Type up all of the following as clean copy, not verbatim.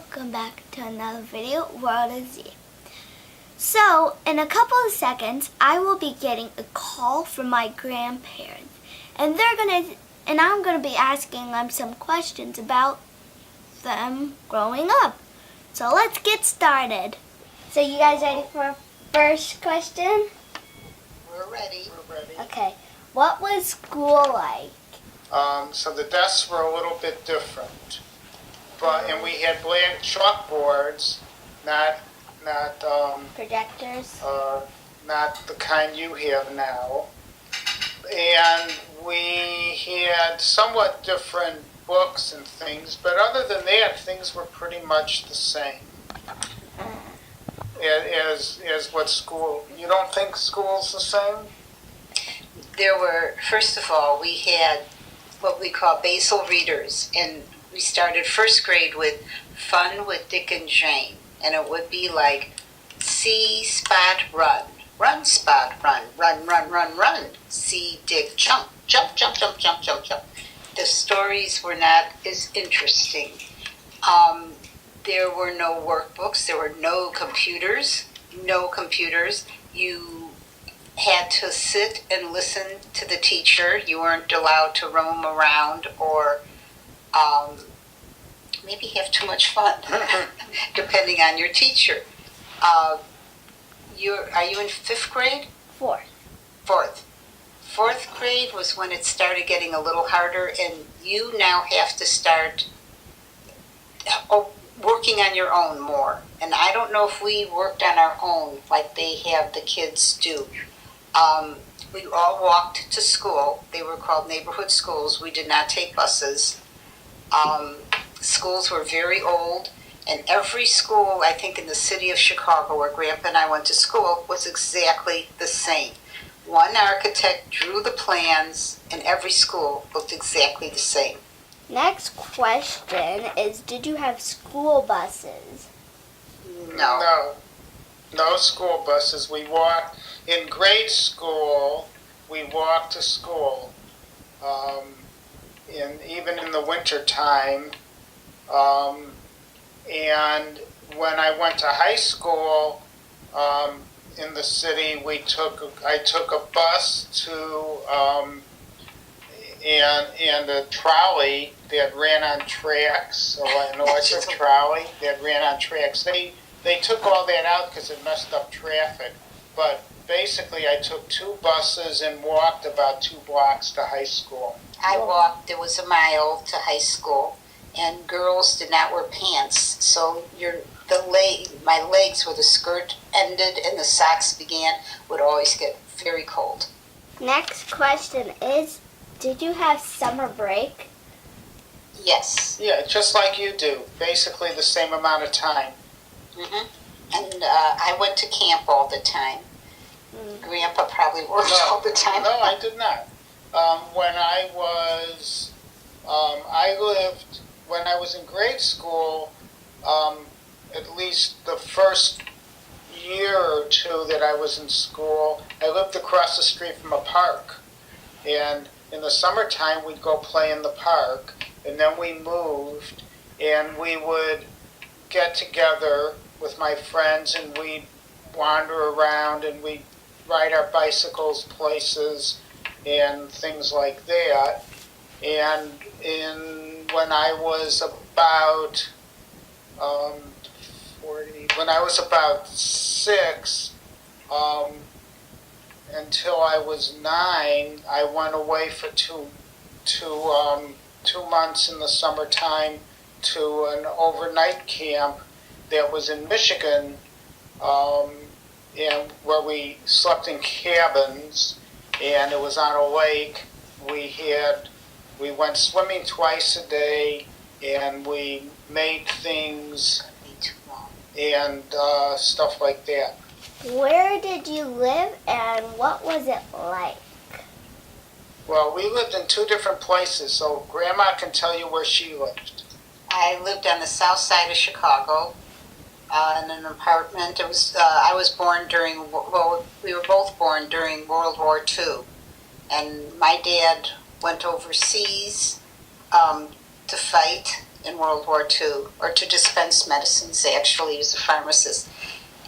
welcome back to another video, World of Z. So, in a couple of seconds, I will be getting a call from my grandparents, and I'm gonna be asking them some questions about them growing up. So let's get started. So you guys ready for our first question? We're ready. Okay. What was school like? So the desks were a little bit different, and we had blank chalkboards, not Projectors? not the kind you have now, and we had somewhat different books and things, but other than that, things were pretty much the same as what school. You don't think school's the same? First of all, we had what we call basal readers, and we started first grade with Fun with Dick and Jane, and it would be like, see Spot run, run Spot run, run, run, run, run, see Dick jump, jump, jump, jump, jump, jump, jump. The stories were not as interesting. There were no workbooks, there were no computers. You had to sit and listen to the teacher. You weren't allowed to roam around or maybe have too much fun, depending on your teacher. Are you in fifth grade? Fourth. Fourth grade was when it started getting a little harder, and you now have to start working on your own more. And I don't know if we worked on our own like they have the kids do. We all walked to school. They were called neighborhood schools. We did not take buses. Schools were very old, and every school, I think in the city of Chicago, where Grandpa and I went to school, was exactly the same. One architect drew the plans, and every school looked exactly the same. Next question is, did you have school buses? No school buses. We walked. In grade school, we walked to school. Even in the winter time. And when I went to high school in the city, I took a bus to and a trolley that ran on tracks, so an electric trolley that ran on tracks. They took all that out because it messed up traffic, but basically I took two buses and walked about 2 blocks to high school. I walked, it was a mile to high school, and girls did not wear pants, so my legs where the skirt ended and the socks began would always get very cold. Next question is, did you have summer break? Yes. Yeah, just like you do, basically the same amount of time. Mm-hmm. And I went to camp all the time. Grandpa probably worked all the time. No, I did not. When I was in grade school, at least the first year or two that I was in school, I lived across the street from a park. And in the summertime, we'd go play in the park, and then we moved, and we would get together with my friends, and we'd wander around, and we'd ride our bicycles places and things like that. And when I was about 6, until I was 9, I went away for two months in the summertime to an overnight camp that was in Michigan, and where we slept in cabins, and it was on a lake. We went swimming twice a day, and we made things and stuff like that. Where did you live and what was it like? Well, we lived in 2 different places, so Grandma can tell you where she lived. I lived on the south side of Chicago in an apartment. I was born we were both born during World War II, and my dad went overseas to fight in World War II, or to dispense medicines. They actually use a pharmacist.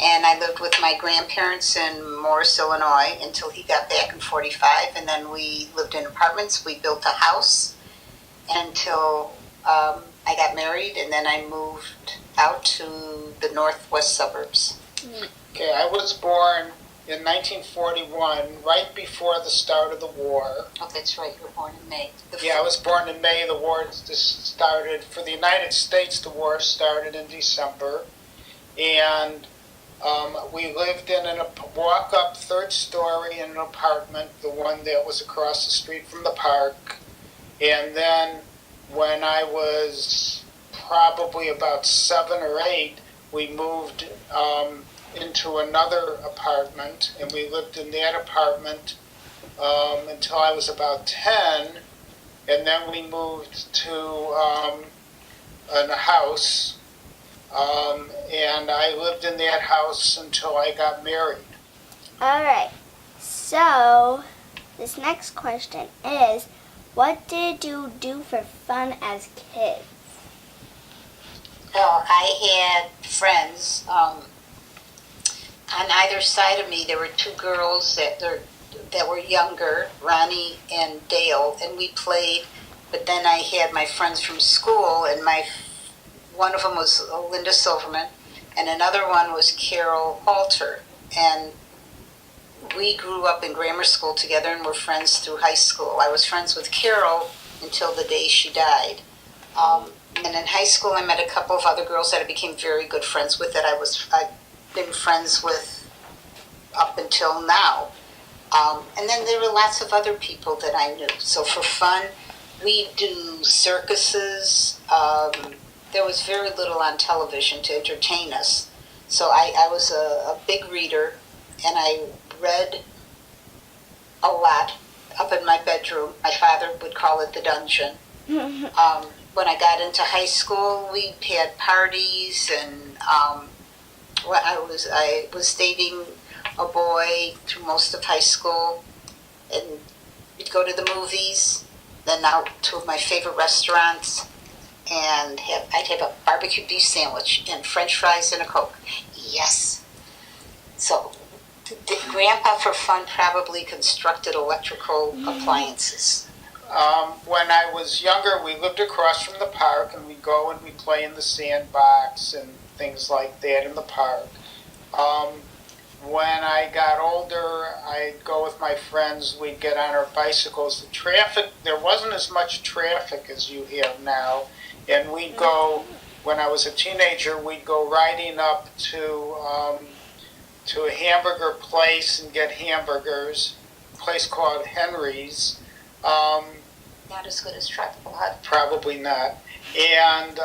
And I lived with my grandparents in Morris, Illinois, until he got back in 45. And then we lived in apartments. We built a house until I got married, and then I moved out to the northwest suburbs. Okay, I was born in 1941, right before the start of the war. Oh, that's right. You were born in May. Yeah, I was born in May. The war started, for the United States, the war started in December. And we lived in a walk-up third story in an apartment, the one that was across the street from the park. And then when I was probably about 7 or 8, we moved into another apartment, and we lived in that apartment until I was about 10, and then we moved to a house, and I lived in that house until I got married. All right. So, this next question is, what did you do for fun as kids? Well, I had friends. On either side of me, there were 2 girls that were younger, Ronnie and Dale, and we played. But then I had my friends from school, and one of them was Linda Silverman, and another one was Carol Halter. And we grew up in grammar school together and were friends through high school. I was friends with Carol until the day she died. And in high school, I met a couple of other girls that I became very good friends with that I've been friends with up until now. And then there were lots of other people that I knew. So for fun, we do circuses. There was very little on television to entertain us. So I was a big reader, and I read a lot up in my bedroom. My father would call it the dungeon. When I got into high school, we had parties, and I was dating a boy through most of high school, and we'd go to the movies, then out to my favorite restaurants, and I'd have a barbecue beef sandwich and French fries and a Coke. Yes. So, Grandpa, for fun, probably constructed electrical appliances. When I was younger, we lived across from the park, and we'd go and we'd play in the sandbox and things like that in the park. When I got older, I'd go with my friends. We'd get on our bicycles. The traffic, there wasn't as much traffic as you have now. And we'd go, when I was a teenager, we'd go riding up to a hamburger place and get hamburgers, a place called Henry's. Not as good as Tropical Hut. Probably not. And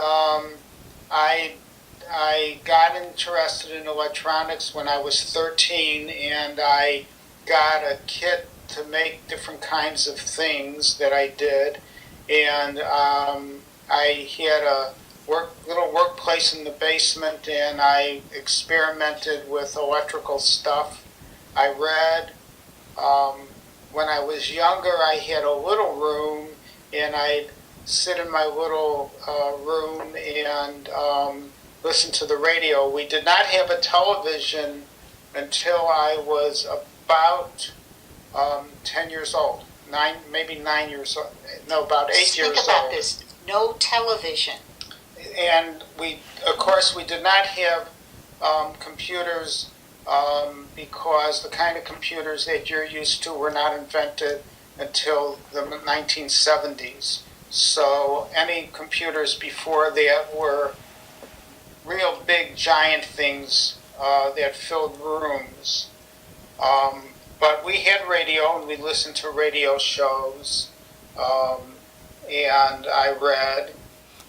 I got interested in electronics when I was 13, and I got a kit to make different kinds of things that I did. And I had a little workplace in the basement, and I experimented with electrical stuff. I read. When I was younger, I had a little room, and I'd sit in my little room and listen to the radio. We did not have a television until I was about 10 years old. Maybe 9 years old. No, about 8 years old. Think about this. No television. And of course, we did not have computers because the kind of computers that you're used to were not invented until the 1970s. So any computers before that were real big, giant things that filled rooms. But we had radio, and we listened to radio shows, and I read.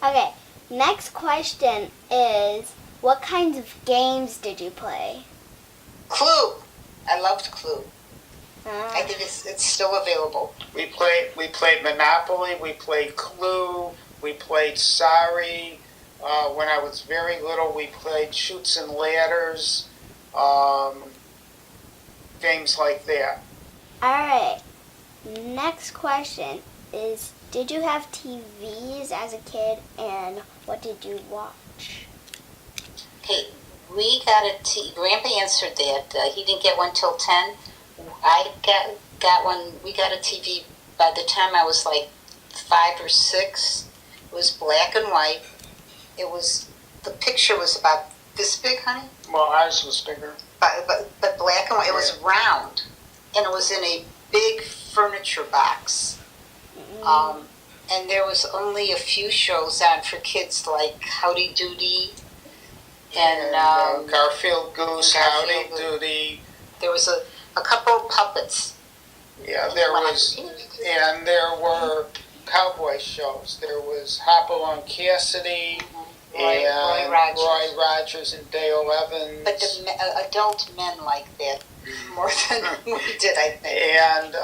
Okay, next question is, what kinds of games did you play? Clue. I loved Clue. I think it's still available. We played Monopoly, we played Clue, we played Sorry. When I was very little, we played Chutes and Ladders, games like that. Alright, next question is, did you have TVs as a kid, and what did you watch? Okay, we got Grandpa answered that. He didn't get one till 10. I got one. We got a TV by the time I was like 5 or 6. It was black and white. The picture was about this big, honey. Well, ours was bigger. But black and white. It was round, and it was in a big furniture box. And there was only a few shows on for kids, like Howdy Doody and Garfield Goose, Garfield Howdy Doody. there was a couple of puppets. Yeah, there were cowboy shows. There was Hopalong Cassidy Roy and Rogers. Roy Rogers and Dale Evans. But the adult men like that more than we did, I think. And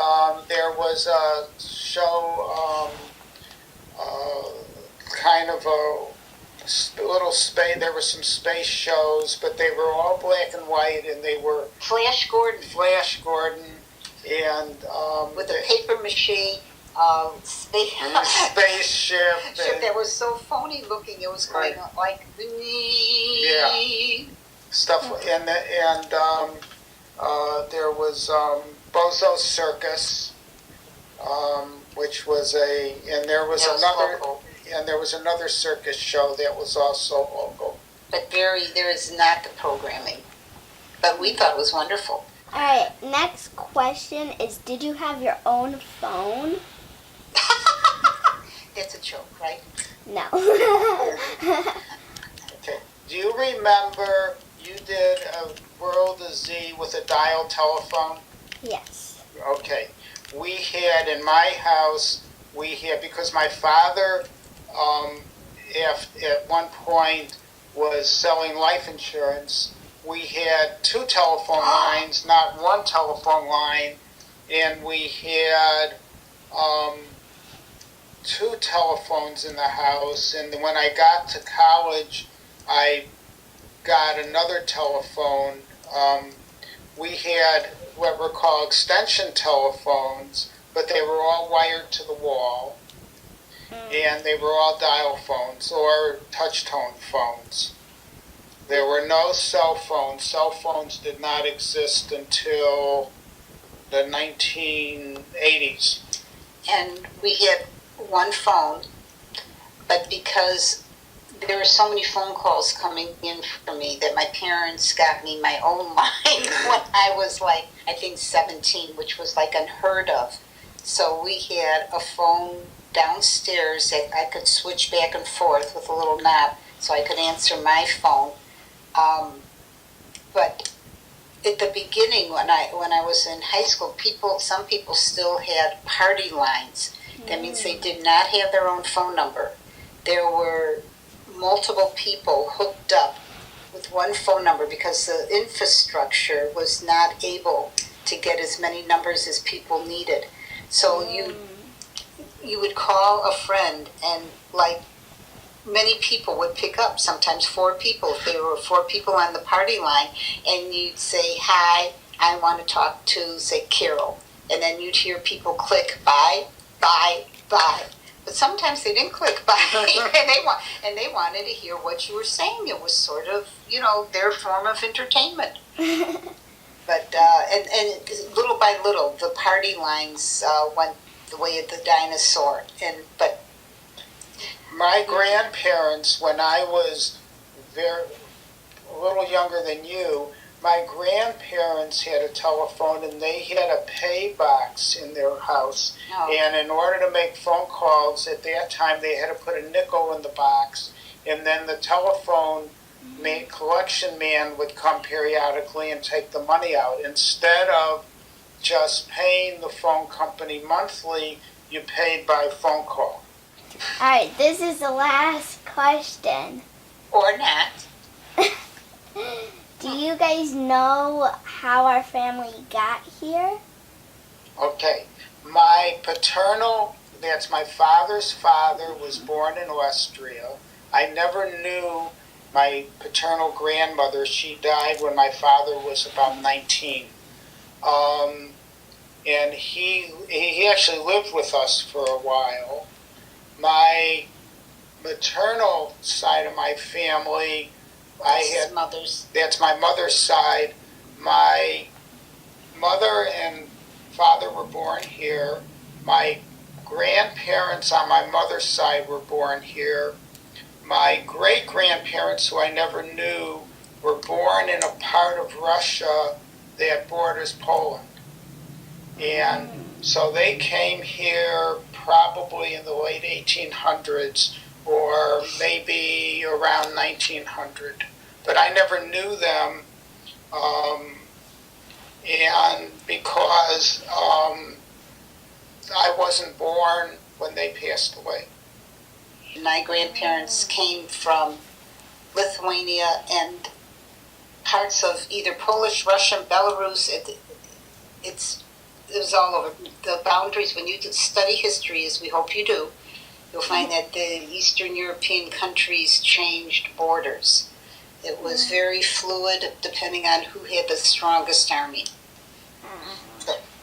there was a show, kind of a little space. There were some space shows, but they were all black and white, and they were Flash Gordon Flash Gordon and with a paper mache spaceship. ship that was so phony looking. It was going like Stuff, and there was Bozo Circus, which was and there was local. another circus show that was also local. But there is not the programming. But we thought it was wonderful. All right, next question is, did you have your own phone? That's a joke, right? No. Okay. Do you remember you did a World of Z with a dial telephone? Yes. Okay. We had in my house, because my father at one point was selling life insurance, we had 2 telephone lines, not 1 telephone line, and we had 2 telephones in the house. And when I got to college, I got another telephone. We had what were called extension telephones, but they were all wired to the wall, and they were all dial phones or touch-tone phones. There were no cell phones. Cell phones did not exist until the 1980s. And we had 1 phone, but because there were so many phone calls coming in for me that my parents got me my own line when I was like, I think 17, which was like unheard of. So we had a phone downstairs that I could switch back and forth with a little knob so I could answer my phone. But at the beginning, when I was in high school, some people still had party lines. That means they did not have their own phone number. There were multiple people hooked up with 1 phone number because the infrastructure was not able to get as many numbers as people needed. So you would call a friend, and like many people would pick up, sometimes 4 people, if there were 4 people on the party line, and you'd say, "Hi, I want to talk to," say, "Carol." And then you'd hear people click, "Bye, bye, bye." But sometimes they didn't click bye, and they wanted to hear what you were saying. It was sort of, their form of entertainment. But and little by little, the party lines went the way of the dinosaur. But My grandparents, when I was a little younger than you, my grandparents had a telephone, and they had a pay box in their house. Oh. And in order to make phone calls at that time, they had to put a nickel in the box, and then the telephone collection man would come periodically and take the money out. Instead of just paying the phone company monthly, you paid by phone call. All right, this is the last question. or not. Do you guys know how our family got here? Okay, my paternal, that's my father's father, was born in Austria. I never knew my paternal grandmother. She died when my father was about 19. And he actually lived with us for a while. My maternal side of my family, His mother's. that's my mother's side. My mother and father were born here. My grandparents on my mother's side were born here. My great-grandparents, who I never knew, were born in a part of Russia that borders Poland. And so they came here probably in the late 1800s or maybe around 1900. But I never knew them, and because I wasn't born when they passed away. My grandparents came from Lithuania and parts of either Polish, Russian, Belarus. It was all over. The boundaries, when you study history, as we hope you do, you'll find that the Eastern European countries changed borders. It was very fluid depending on who had the strongest army.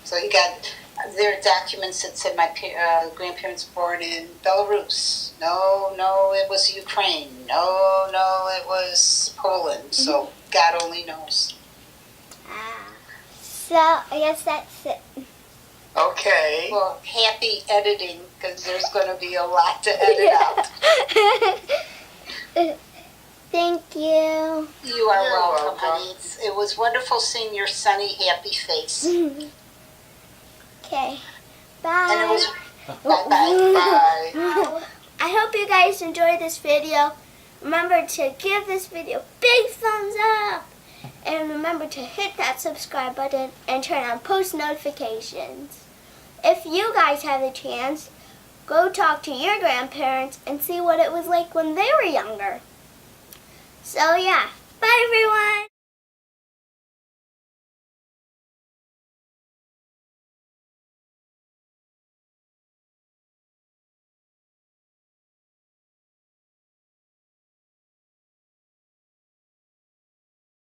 So you got, there are documents that said my grandparents were born in Belarus. No, it was Ukraine. No, it was Poland. So God only knows. So I guess that's it. Okay. Well, happy editing, because there's going to be a lot to edit out. Thank you. You are You're welcome, welcome. honey. It was wonderful seeing your sunny, happy face. Okay. Bye. And it was bye-bye. Bye. I hope you guys enjoyed this video. Remember to give this video a big thumbs up. And remember to hit that subscribe button and turn on post notifications. If you guys have the chance, go talk to your grandparents and see what it was like when they were younger. So yeah, bye everyone.